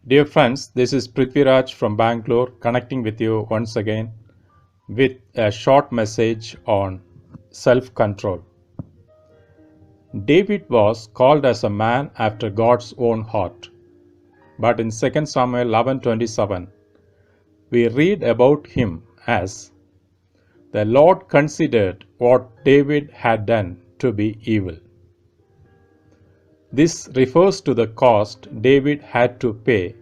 Dear friends, this is Prithviraj from Bangalore connecting with you once again with a short message on self control. David was called as a man after God's own heart. But in 2 Samuel 11:27, we read about him as the Lord considered what David had done to be evil. This refers to the cost David had to pay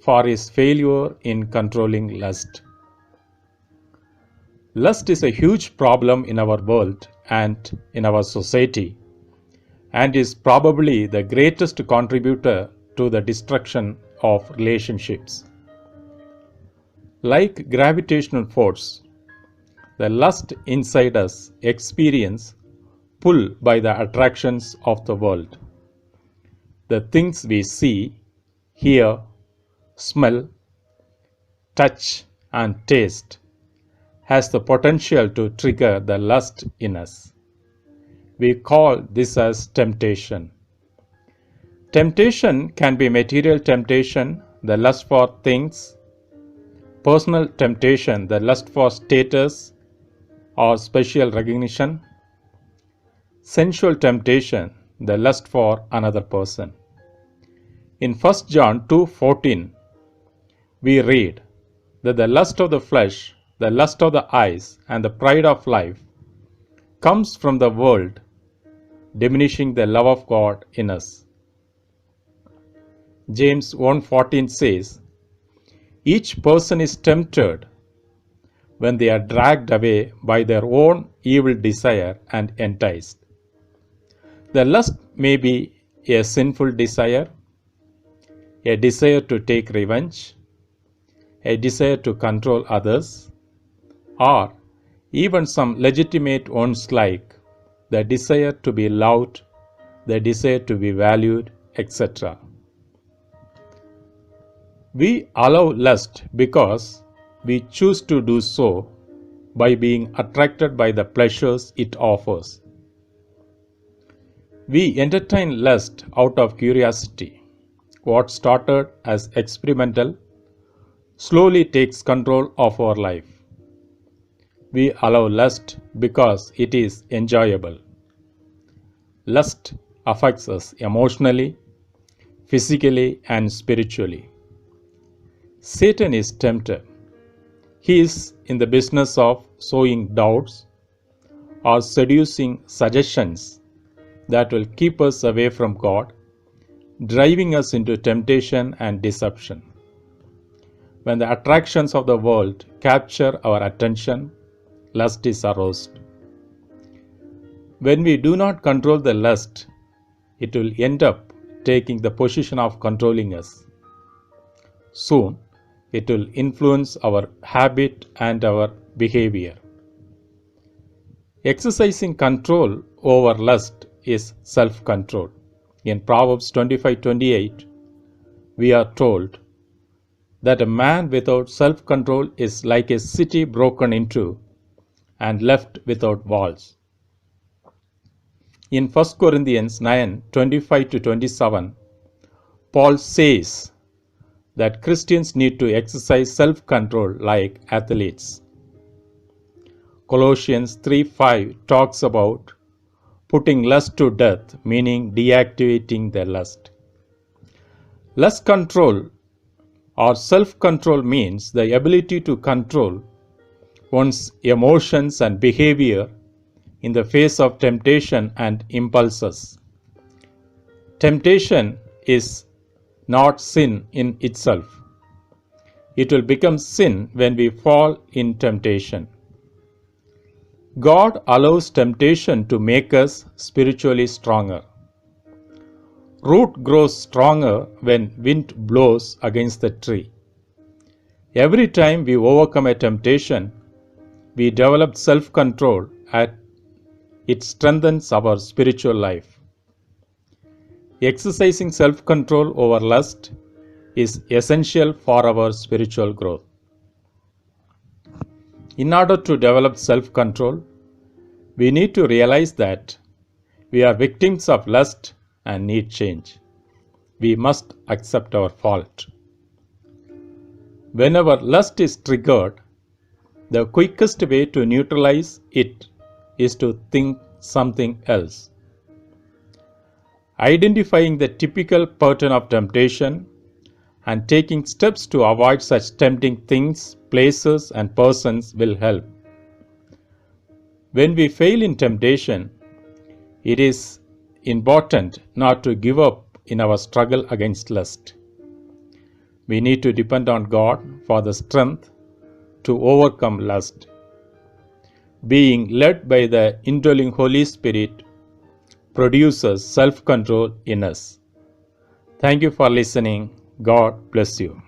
for his failure in controlling lust. Lust is a huge problem in our world and in our society, and is probably the greatest contributor to the destruction of relationships. Like gravitational force, the lust inside us experience pull by the attractions of the world. The things we see, hear, smell, touch, and taste has the potential to trigger the lust in us. We call this as temptation. Temptation can be material temptation, the lust for things, personal temptation, the lust for status or special recognition, sensual temptation, the lust for another person. In 1 John 2:14, we read that the lust of the flesh, the lust of the eyes, and the pride of life comes from the world, diminishing the love of God in us. James 1:14 says, each person is tempted when they are dragged away by their own evil desire and enticed. The lust may be a sinful desire, a desire to take revenge, a desire to control others, or even some legitimate ones like the desire to be loved, the desire to be valued, etc. We allow lust because we choose to do so by being attracted by the pleasures it offers. We entertain lust out of curiosity. What started as experimental slowly takes control of our life. We allow lust because it is enjoyable. Lust affects us emotionally, physically, and spiritually. Satan is tempter. He is in the business of sowing doubts or seducing suggestions that will keep us away from God, driving us into temptation and deception. When the attractions of the world capture our attention, lust is aroused. When we do not control the lust, it will end up taking the position of controlling us. Soon, it will influence our habit and our behavior. Exercising control over lust is self-control. In Proverbs 25:28, we are told that a man without self-control is like a city broken into and left without walls. In 1 Corinthians 9:25-27, Paul says that Christians need to exercise self-control like athletes. Colossians 3:5 talks about putting lust to death, meaning deactivating the lust. Lust control or self-control means the ability to control one's emotions and behavior in the face of temptation and impulses. Temptation is not sin in itself. It will become sin when we fall in temptation. God allows temptation to make us spiritually stronger. Root grows stronger when wind blows against the tree. Every time we overcome a temptation, we develop self-control and it strengthens our spiritual life. Exercising self-control over lust is essential for our spiritual growth. In order to develop self-control, we need to realize that we are victims of lust and need change. We must accept our fault. Whenever lust is triggered, the quickest way to neutralize it is to think something else. Identifying the typical pattern of temptation and taking steps to avoid such tempting things, places, and persons will help. When we fail in temptation, it is important not to give up in our struggle against lust. We need to depend on God for the strength to overcome lust. Being led by the indwelling Holy Spirit produces self-control in us. Thank you for listening. God bless you.